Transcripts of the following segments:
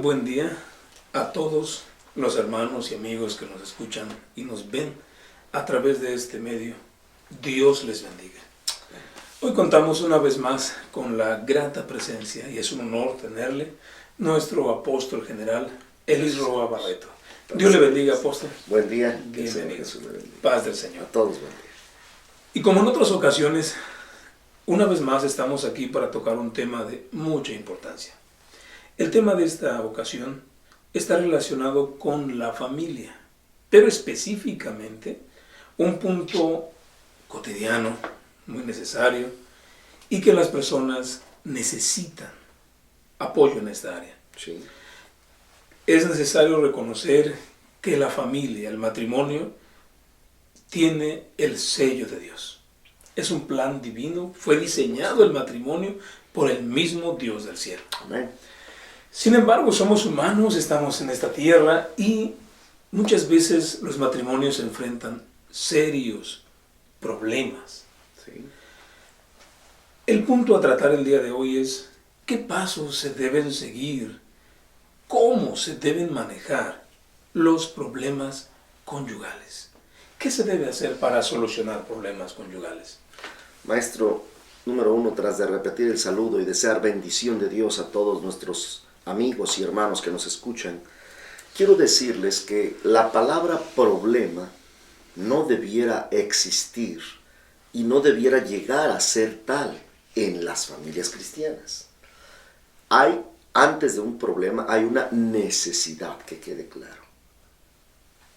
buen día a todos los hermanos y amigos que nos escuchan y nos ven a través de este medio. Dios les bendiga. Hoy contamos una vez más con la grata presencia, y es un honor tenerle, nuestro apóstol general, Elis Roa Barreto. Dios le bendiga, apóstol. Buen día. Bienvenido. Paz del Señor. A todos, buen día. Y como en otras ocasiones, una vez más estamos aquí para tocar un tema de mucha importancia. El tema de esta ocasión está relacionado con la familia, pero específicamente un punto cotidiano, muy necesario, y que las personas necesitan apoyo en esta área. Sí. Es necesario reconocer que la familia, el matrimonio, tiene el sello de Dios. Es un plan divino, fue diseñado el matrimonio por el mismo Dios del cielo. Amén. Sin embargo, somos humanos, estamos en esta tierra y muchas veces los matrimonios enfrentan serios problemas. Sí. El punto a tratar el día de hoy es qué pasos se deben seguir, cómo se deben manejar los problemas conyugales. ¿Qué se debe hacer para solucionar problemas conyugales? Maestro, número uno, tras de repetir el saludo y desear bendición de Dios a todos nuestros amigos y hermanos que nos escuchan, quiero decirles que la palabra problema no debiera existir y no debiera llegar a ser tal en las familias cristianas. Antes de un problema, hay una necesidad, que quede claro.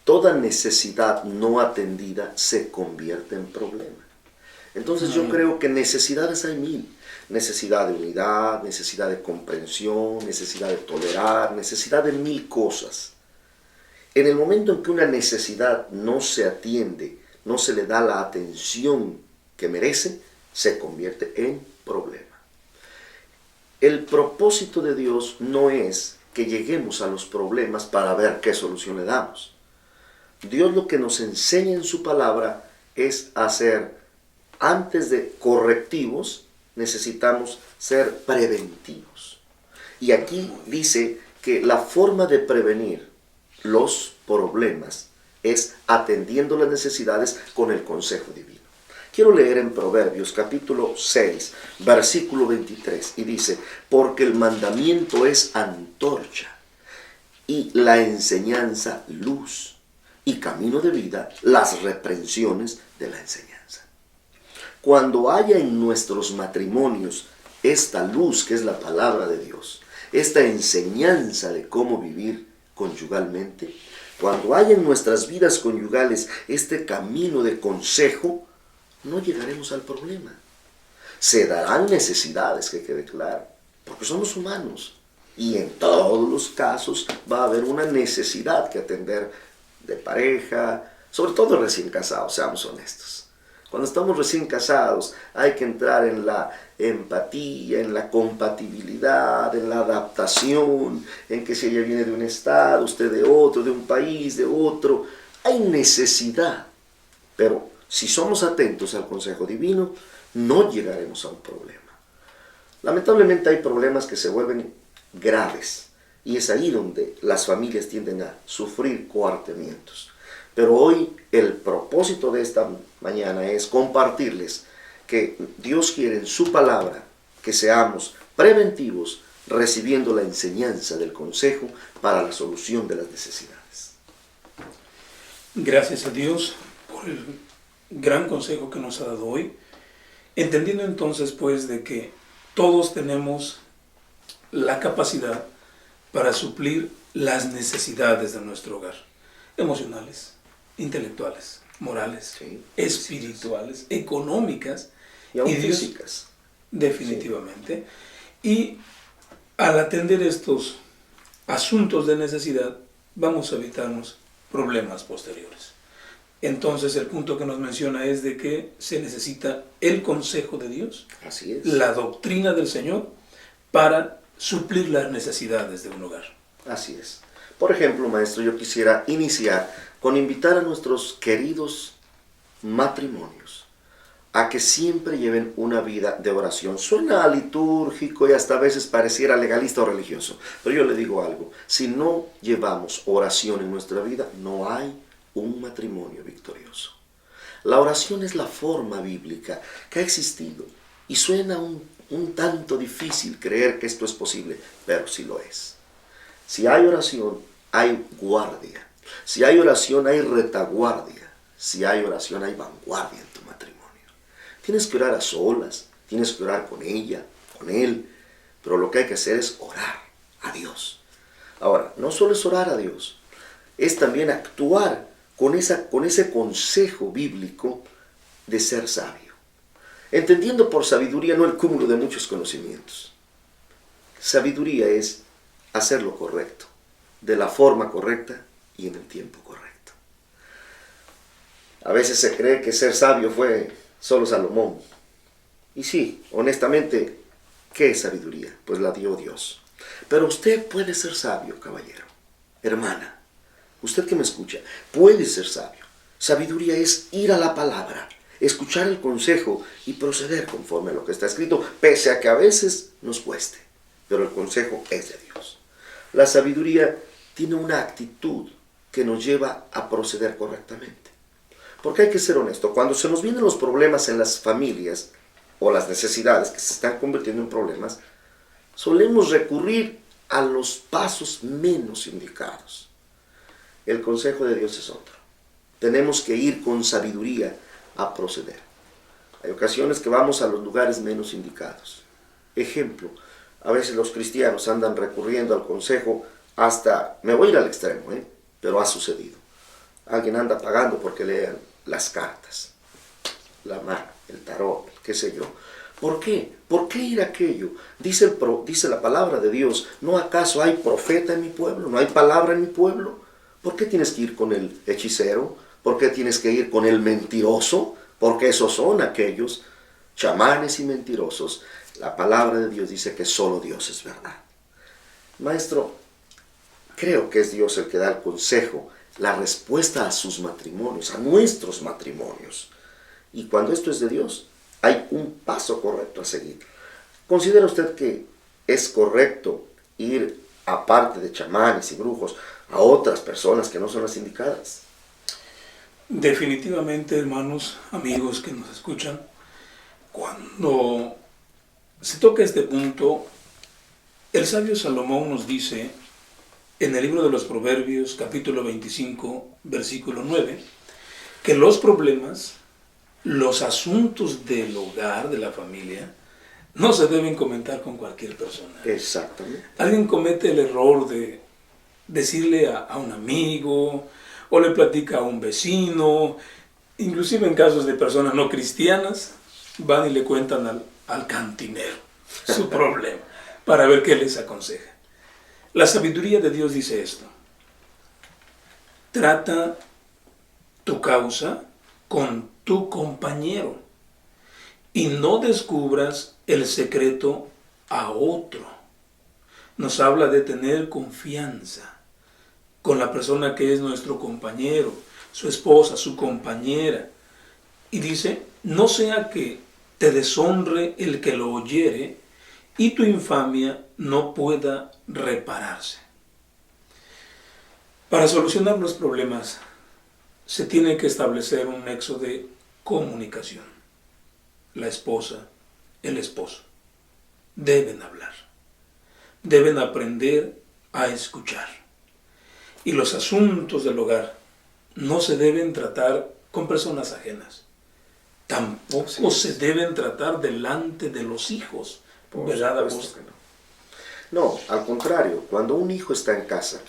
Toda necesidad no atendida se convierte en problema. Entonces yo creo que necesidades hay mil. Necesidad de unidad, necesidad de comprensión, necesidad de tolerar, necesidad de mil cosas. En el momento en que una necesidad no se atiende, no se le da la atención que merece, se convierte en problema. El propósito de Dios no es que lleguemos a los problemas para ver qué solución le damos. Dios lo que nos enseña en su palabra es hacer, antes de correctivos, necesitamos ser preventivos. Y aquí dice que la forma de prevenir los problemas es atendiendo las necesidades con el consejo divino. Quiero leer en Proverbios capítulo 6, versículo 23, y dice: porque el mandamiento es antorcha y la enseñanza luz, y camino de vida las reprensiones de la enseñanza. Cuando haya en nuestros matrimonios esta luz que es la palabra de Dios, esta enseñanza de cómo vivir conyugalmente, cuando haya en nuestras vidas conyugales este camino de consejo, no llegaremos al problema. Se darán necesidades, que quede claro, porque somos humanos y en todos los casos va a haber una necesidad que atender de pareja, sobre todo recién casados, seamos honestos. Cuando estamos recién casados hay que entrar en la empatía, en la compatibilidad, en la adaptación, en que si ella viene de un estado, usted de otro, de un país, de otro, hay necesidad. Pero si somos atentos al consejo divino, no llegaremos a un problema. Lamentablemente hay problemas que se vuelven graves y es ahí donde las familias tienden a sufrir coartamientos. Pero hoy el propósito de esta mañana es compartirles que Dios quiere en su palabra que seamos preventivos, recibiendo la enseñanza del consejo para la solución de las necesidades. Gracias a Dios por el gran consejo que nos ha dado hoy, entendiendo entonces pues de que todos tenemos la capacidad para suplir las necesidades de nuestro hogar, emocionales, intelectuales, morales, Sí, espirituales, económicas y aún Dios, físicas. definitivamente. Sí. Y al atender estos asuntos de necesidad, vamos a evitarnos problemas posteriores. Entonces el punto que nos menciona es de que se necesita el consejo de Dios, Así es. la doctrina del Señor, para suplir las necesidades de un hogar. Así es. Por ejemplo, maestro, yo quisiera iniciar con invitar a nuestros queridos matrimonios a que siempre lleven una vida de oración. Suena litúrgico y hasta a veces pareciera legalista o religioso, pero yo le digo algo: si no llevamos oración en nuestra vida, no hay un matrimonio victorioso. La oración es la forma bíblica que ha existido y suena un tanto difícil creer que esto es posible, pero sí lo es. Si hay oración, hay guardia. Si hay oración, hay retaguardia. Si hay oración, hay vanguardia en tu matrimonio. Tienes que orar a solas, tienes que orar con ella, con él, pero lo que hay que hacer es orar a Dios. Ahora, no solo es orar a Dios, es también actuar con ese consejo bíblico de ser sabio. Entendiendo por sabiduría no el cúmulo de muchos conocimientos. Sabiduría es hacer lo correcto, de la forma correcta y en el tiempo correcto. A veces se cree que ser sabio fue solo Salomón. Y sí, honestamente, ¿qué es sabiduría? Pues la dio Dios. Pero usted puede ser sabio, caballero, hermana. Usted que me escucha, puede ser sabio. Sabiduría es ir a la palabra, escuchar el consejo y proceder conforme a lo que está escrito, pese a que a veces nos cueste. Pero el consejo es de Dios. La sabiduría tiene una actitud que nos lleva a proceder correctamente. Porque hay que ser honesto, cuando se nos vienen los problemas en las familias o las necesidades que se están convirtiendo en problemas, solemos recurrir a los pasos menos indicados. El consejo de Dios es otro. Tenemos que ir con sabiduría a proceder. Hay ocasiones que vamos a los lugares menos indicados. Ejemplo, a veces los cristianos andan recurriendo al consejo hasta, me voy a ir al extremo, pero ha sucedido. Alguien anda pagando porque lean las cartas, la mano, el tarot, qué sé yo. ¿Por qué? ¿Por qué ir a aquello? Dice la palabra de Dios, ¿no acaso hay profeta en mi pueblo? ¿No hay palabra en mi pueblo? ¿Por qué tienes que ir con el hechicero? ¿Por qué tienes que ir con el mentiroso? Porque esos son aquellos chamanes y mentirosos. La palabra de Dios dice que solo Dios es verdad. Maestro, creo que es Dios el que da el consejo, la respuesta a sus matrimonios, a nuestros matrimonios. Y cuando esto es de Dios, hay un paso correcto a seguir. ¿Considera usted que es correcto ir, aparte de chamanes y brujos, a otras personas que no son las indicadas? Definitivamente, hermanos, amigos que nos escuchan, cuando se toca este punto, el sabio Salomón nos dice en el libro de los Proverbios, capítulo 25, versículo 9, que los problemas, los asuntos del hogar, de la familia, no se deben comentar con cualquier persona. Exactamente. Alguien comete el error de decirle a un amigo, o le platica a un vecino, inclusive en casos de personas no cristianas, van y le cuentan al cantinero su problema, para ver qué les aconseja. La sabiduría de Dios dice esto: trata tu causa con tu compañero y no descubras el secreto a otro. Nos habla de tener confianza con la persona que es nuestro compañero, su esposa, su compañera. Y dice, no sea que te deshonre el que lo oyere y tu infamia no pueda repararse. Para solucionar los problemas se tiene que establecer un nexo de comunicación. La esposa, el esposo deben hablar, deben aprender a escuchar. Y los asuntos del hogar no se deben tratar con personas ajenas. Tampoco se deben tratar delante de los hijos. ¿Verdad, Augusto? No, al contrario, cuando un hijo está en casa,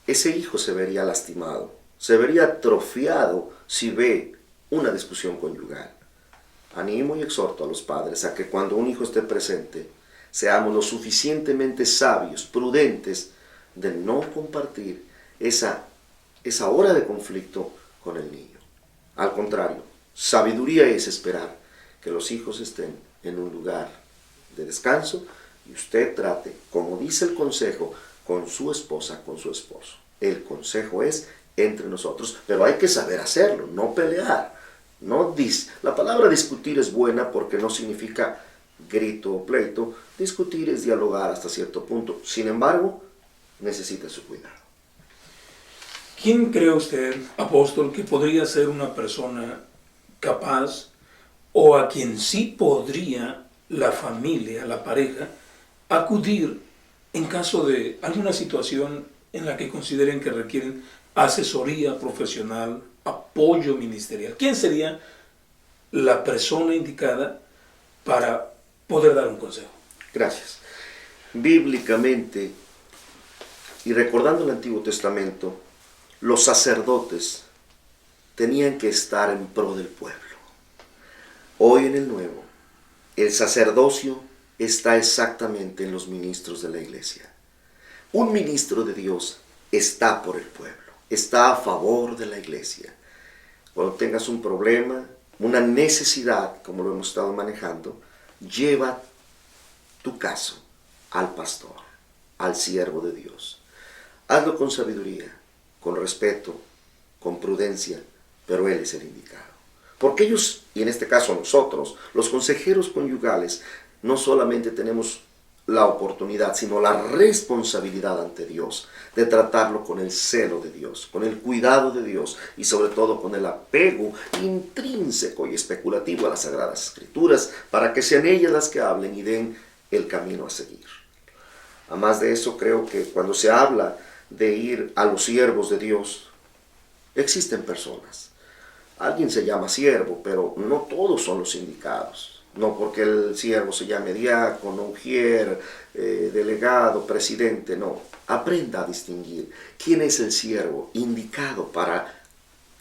ese hijo se vería lastimado, se vería atrofiado si ve una discusión conyugal. Animo y exhorto a los padres a que cuando un hijo esté presente, seamos lo suficientemente sabios, prudentes, de no compartir esa hora de conflicto con el niño. Al contrario, sabiduría es esperar que los hijos estén en un lugar de descanso y usted trate, como dice el consejo, con su esposa, con su esposo. El consejo es entre nosotros, pero hay que saber hacerlo, no pelear. La palabra discutir es buena porque no significa grito o pleito. Discutir es dialogar hasta cierto punto. Sin embargo, necesita su cuidado. ¿Quién cree usted, apóstol, que podría ser una persona capaz o a quien sí podría la familia, la pareja, acudir en caso de alguna situación en la que consideren que requieren asesoría profesional, apoyo ministerial? ¿Quién sería la persona indicada para poder dar un consejo? Gracias. Bíblicamente, y recordando el Antiguo Testamento, los sacerdotes tenían que estar en pro del pueblo. Hoy en el Nuevo, el sacerdocio está exactamente en los ministros de la iglesia. Un ministro de Dios está por el pueblo, está a favor de la iglesia. Cuando tengas un problema, una necesidad, como lo hemos estado manejando, lleva tu caso al pastor, al siervo de Dios. Hazlo con sabiduría, con respeto, con prudencia, pero Él es el indicado. Porque ellos, y en este caso nosotros, los consejeros conyugales, no solamente tenemos la oportunidad, sino la responsabilidad ante Dios de tratarlo con el celo de Dios, con el cuidado de Dios y sobre todo con el apego intrínseco y especulativo a las Sagradas Escrituras para que sean ellas las que hablen y den el camino a seguir. Además de eso, creo que cuando se habla de ir a los siervos de Dios, existen personas. Alguien se llama siervo, pero no todos son los indicados. No porque el siervo se llame diácono, ujier, delegado, presidente, no. Aprenda a distinguir quién es el siervo indicado para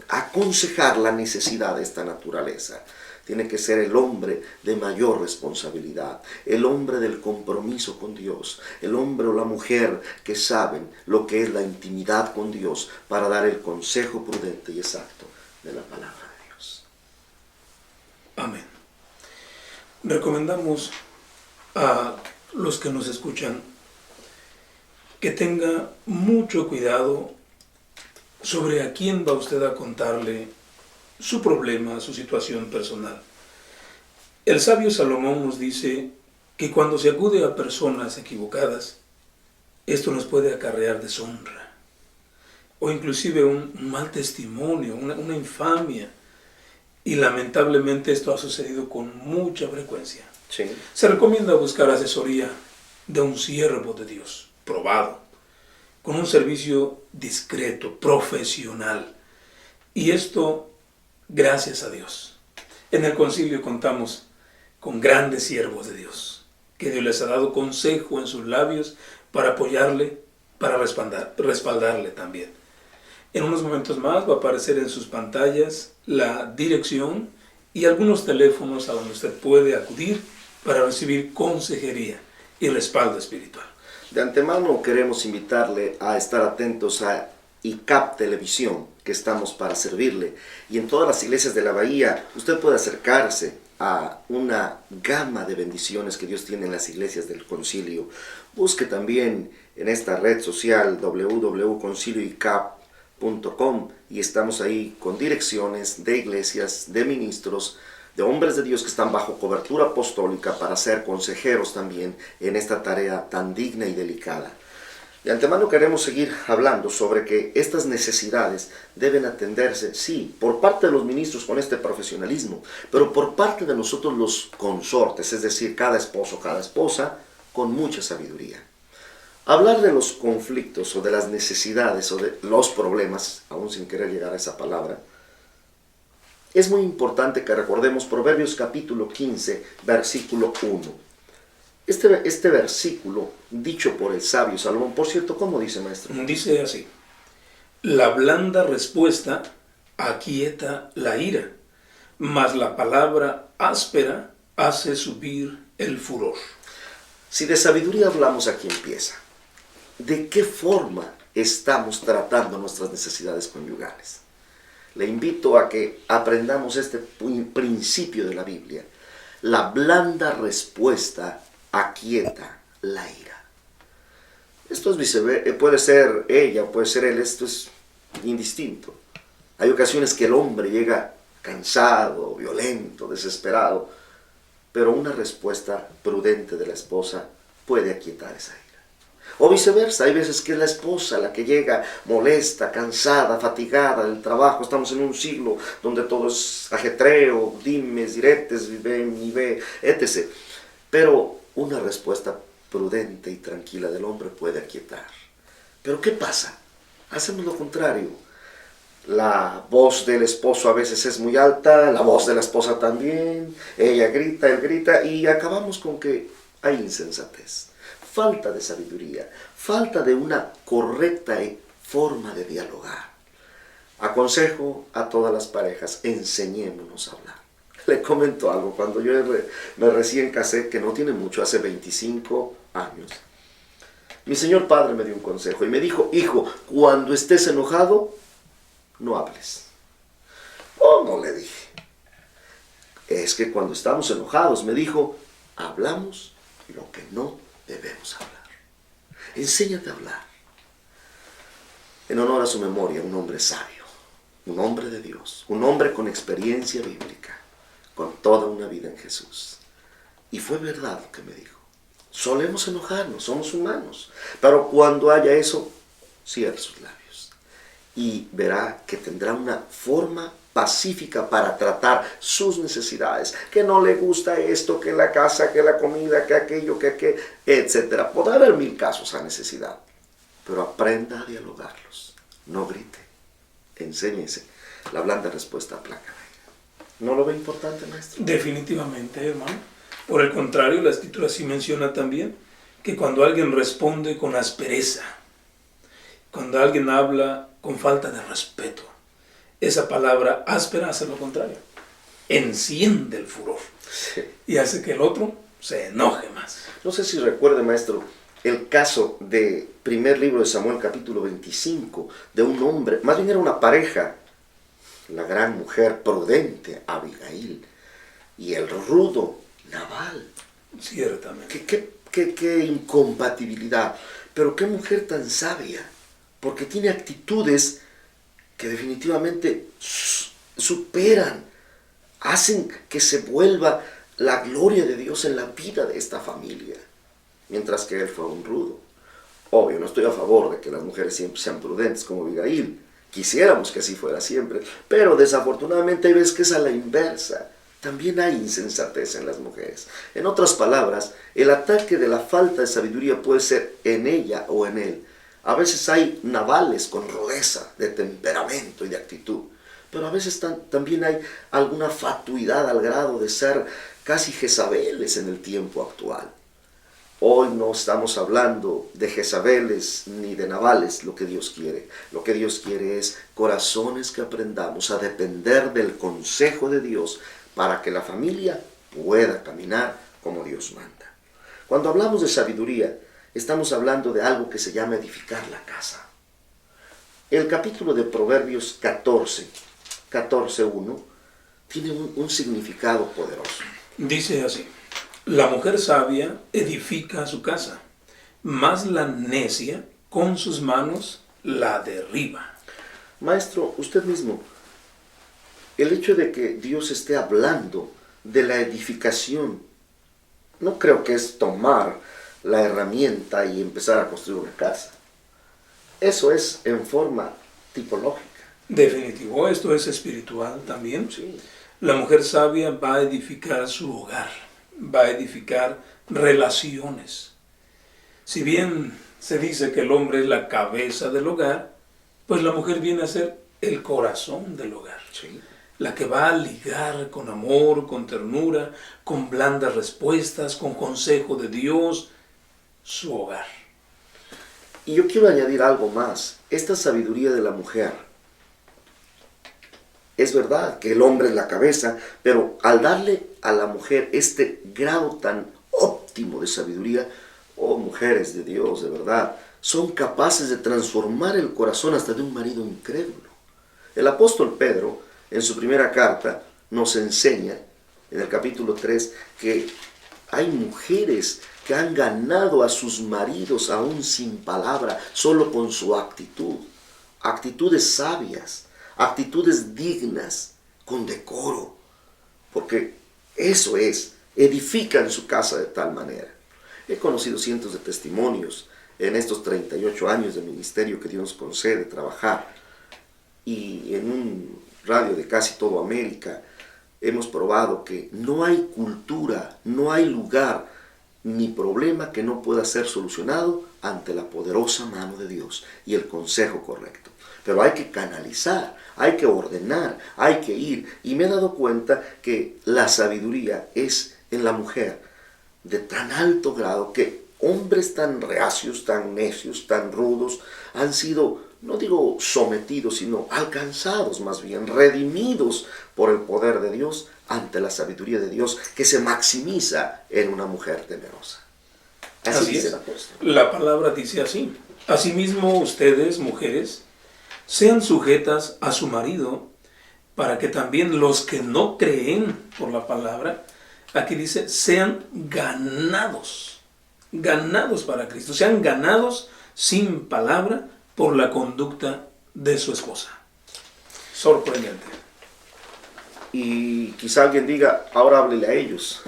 aconsejar la necesidad de esta naturaleza. Tiene que ser el hombre de mayor responsabilidad, el hombre del compromiso con Dios, el hombre o la mujer que saben lo que es la intimidad con Dios para dar el consejo prudente y exacto de la palabra de Dios. Amén. Recomendamos a los que nos escuchan que tenga mucho cuidado sobre a quién va usted a contarle su problema, su situación personal. El sabio Salomón nos dice que cuando se acude a personas equivocadas, esto nos puede acarrear deshonra o inclusive un mal testimonio, una infamia. Y lamentablemente esto ha sucedido con mucha frecuencia. Sí. Se recomienda buscar asesoría de un siervo de Dios, probado, con un servicio discreto, profesional. Y esto, gracias a Dios. En el concilio contamos con grandes siervos de Dios, que Dios les ha dado consejo en sus labios para apoyarle, para respaldarle también. En unos momentos más va a aparecer en sus pantallas la dirección y algunos teléfonos a donde usted puede acudir para recibir consejería y respaldo espiritual. De antemano queremos invitarle a estar atentos a ICAP Televisión, que estamos para servirle. Y en todas las iglesias de la Bahía usted puede acercarse a una gama de bendiciones que Dios tiene en las iglesias del concilio. Busque también en esta red social www.concilioicap.com y estamos ahí con direcciones de iglesias, de ministros, de hombres de Dios que están bajo cobertura apostólica para ser consejeros también en esta tarea tan digna y delicada. De antemano queremos seguir hablando sobre que estas necesidades deben atenderse, sí, por parte de los ministros con este profesionalismo, pero por parte de nosotros los consortes, es decir, cada esposo, cada esposa, con mucha sabiduría. Hablar de los conflictos o de las necesidades o de los problemas, aún sin querer llegar a esa palabra, es muy importante que recordemos Proverbios capítulo 15, versículo 1. Este versículo, dicho por el sabio Salomón, por cierto, ¿cómo dice, maestro? Dice así: la blanda respuesta aquieta la ira, mas la palabra áspera hace subir el furor. Si de sabiduría hablamos, aquí empieza. ¿De qué forma estamos tratando nuestras necesidades conyugales? Le invito a que aprendamos este principio de la Biblia. La blanda respuesta aquieta la ira. Esto es viceversa, puede ser ella, puede ser él, esto es indistinto. Hay ocasiones que el hombre llega cansado, violento, desesperado, pero una respuesta prudente de la esposa puede aquietar esa ira. O viceversa, hay veces que es la esposa la que llega molesta, cansada, fatigada del trabajo. Estamos en un siglo donde todo es ajetreo, dimes, diretes, ven y ve, etc. Pero una respuesta prudente y tranquila del hombre puede aquietar. Pero ¿qué pasa? Hacemos lo contrario. La voz del esposo a veces es muy alta, la voz de la esposa también, ella grita, él grita, y acabamos con que hay insensatez, falta de sabiduría, falta de una correcta forma de dialogar. Aconsejo a todas las parejas, enseñémonos a hablar. Le comento algo, cuando yo me recién casé, que no tiene mucho, hace 25 años, mi señor padre me dio un consejo y me dijo: hijo, cuando estés enojado, no hables. ¿Cómo? Le dije. Es que cuando estamos enojados, me dijo, hablamos lo que no debemos hablar. Enséñate a hablar. En honor a su memoria, un hombre sabio, un hombre de Dios, un hombre con experiencia bíblica, con toda una vida en Jesús. Y fue verdad lo que me dijo. Solemos enojarnos, somos humanos, pero cuando haya eso, cierre sus labios y verá que tendrá una forma pacífica para tratar sus necesidades, que no le gusta esto, que la casa, que la comida, que aquello, que aquello, etc. Podrá haber 1000 casos a necesidad, pero aprenda a dialogarlos, no grite, enséñese. La blanda respuesta aplaca la ira. ¿No lo ve importante, maestro? Definitivamente, hermano. Por el contrario, la Escritura sí menciona también que cuando alguien responde con aspereza, cuando alguien habla con falta de respeto, esa palabra áspera hace lo contrario. Enciende el furor. Sí. Y hace que el otro se enoje más. No sé si recuerde, maestro, el caso de primer libro de Samuel, capítulo 25, de un hombre, más bien era una pareja, la gran mujer prudente, Abigail, y el rudo, Nabal. Ciertamente. Qué incompatibilidad. Pero qué mujer tan sabia, porque tiene actitudes que definitivamente superan, hacen que se vuelva la gloria de Dios en la vida de esta familia, mientras que él fue un rudo. Obvio, no estoy a favor de que las mujeres siempre sean prudentes como Abigail, quisiéramos que así fuera siempre, pero desafortunadamente hay veces que es a la inversa. También hay insensatez en las mujeres. En otras palabras, el ataque de la falta de sabiduría puede ser en ella o en él. A veces hay navales con rudeza de temperamento y de actitud, pero a veces también hay alguna fatuidad al grado de ser casi Jezabeles en el tiempo actual. Hoy no estamos hablando de Jezabeles ni de navales, lo que Dios quiere. Lo que Dios quiere es corazones que aprendamos a depender del consejo de Dios para que la familia pueda caminar como Dios manda. Cuando hablamos de sabiduría, estamos hablando de algo que se llama edificar la casa. El capítulo de Proverbios 14:1, tiene un significado poderoso. Dice así: la mujer sabia edifica su casa, mas la necia con sus manos la derriba. Maestro, usted mismo, el hecho de que Dios esté hablando de la edificación, no creo que es tomar la herramienta y empezar a construir una casa. Eso es en forma tipológica. Definitivo, esto es espiritual también. Sí. La mujer sabia va a edificar su hogar, va a edificar relaciones. Si bien se dice que el hombre es la cabeza del hogar, pues la mujer viene a ser el corazón del hogar. Sí. La que va a ligar con amor, con ternura, con blandas respuestas, con consejo de Dios, su hogar. Y yo quiero añadir algo más. Esta sabiduría de la mujer, es verdad que el hombre es la cabeza, pero al darle a la mujer este grado tan óptimo de sabiduría, oh mujeres de Dios, de verdad, son capaces de transformar el corazón hasta de un marido incrédulo. El apóstol Pedro, en su primera carta, nos enseña, en el capítulo 3, que hay mujeres que han ganado a sus maridos aún sin palabra, solo con su actitud. Actitudes sabias, actitudes dignas, con decoro, porque eso es, edifican su casa de tal manera. He conocido cientos de testimonios en estos 38 años de ministerio que Dios nos concede trabajar, y en un radio de casi toda América hemos probado que no hay cultura, no hay lugar ni problema que no pueda ser solucionado ante la poderosa mano de Dios y el consejo correcto. Pero hay que canalizar, hay que ordenar, hay que ir. Y me he dado cuenta que la sabiduría es en la mujer de tan alto grado que hombres tan reacios, tan necios, tan rudos, han sido, no digo sometidos, sino alcanzados más bien, redimidos por el poder de Dios ante la sabiduría de Dios que se maximiza en una mujer temerosa. Así es. La palabra dice así. Asimismo, ustedes, mujeres, sean sujetas a su marido, para que también los que no creen por la palabra, aquí dice, sean ganados para Cristo, sean ganados sin palabra por la conducta de su esposa. Sorprendente. Y quizá alguien diga, ahora háblele a ellos.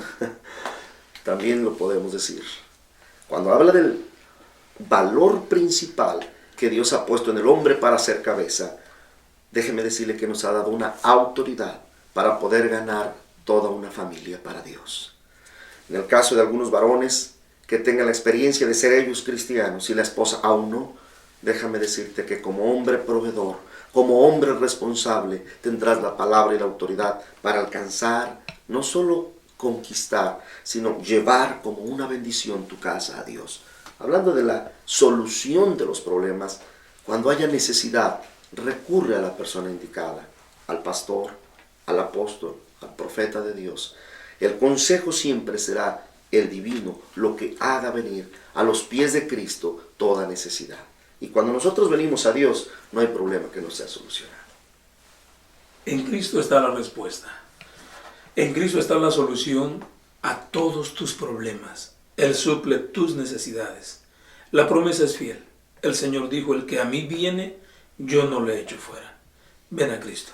También lo podemos decir. Cuando habla del valor principal que Dios ha puesto en el hombre para ser cabeza, déjeme decirle que nos ha dado una autoridad para poder ganar toda una familia para Dios. En el caso de algunos varones que tengan la experiencia de ser ellos cristianos y la esposa aún no, déjame decirte que como hombre proveedor, como hombre responsable, tendrás la palabra y la autoridad para alcanzar, no solo conquistar, sino llevar como una bendición tu casa a Dios. Hablando de la solución de los problemas, cuando haya necesidad, recurre a la persona indicada, al pastor, al apóstol, al profeta de Dios. El consejo siempre será el divino, lo que haga venir a los pies de Cristo toda necesidad. Y cuando nosotros venimos a Dios, no hay problema que no sea solucionado. En Cristo está la respuesta. En Cristo está la solución a todos tus problemas. Él suple tus necesidades. La promesa es fiel. El Señor dijo, el que a mí viene, yo no le echo fuera. Ven a Cristo.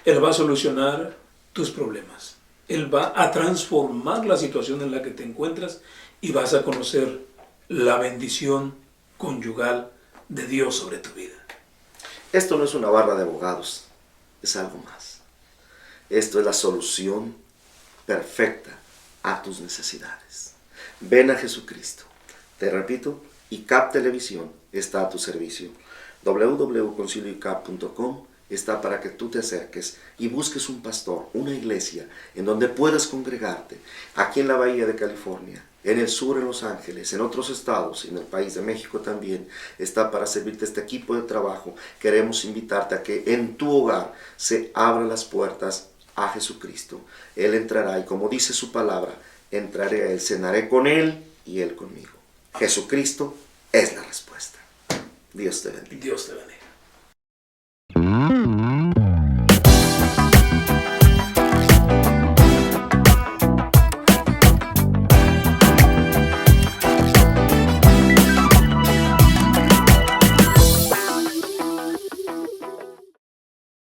Él va a solucionar tus problemas. Él va a transformar la situación en la que te encuentras y vas a conocer la bendición conyugal de Dios sobre tu vida. Esto no es una barra de abogados, es algo más. Esto es la solución perfecta a tus necesidades. Ven a Jesucristo. Te repito, ICAP Televisión está a tu servicio. www.concilioicap.com está para que tú te acerques y busques un pastor, una iglesia en donde puedas congregarte. Aquí en la Bahía de California, en el sur, en Los Ángeles, en otros estados, en el país de México también, está para servirte este equipo de trabajo. Queremos invitarte a que en tu hogar se abran las puertas a Jesucristo. Él entrará y como dice su palabra, entraré a Él, cenaré con Él y Él conmigo. Jesucristo es la respuesta. Dios te bendiga. Dios te bendiga.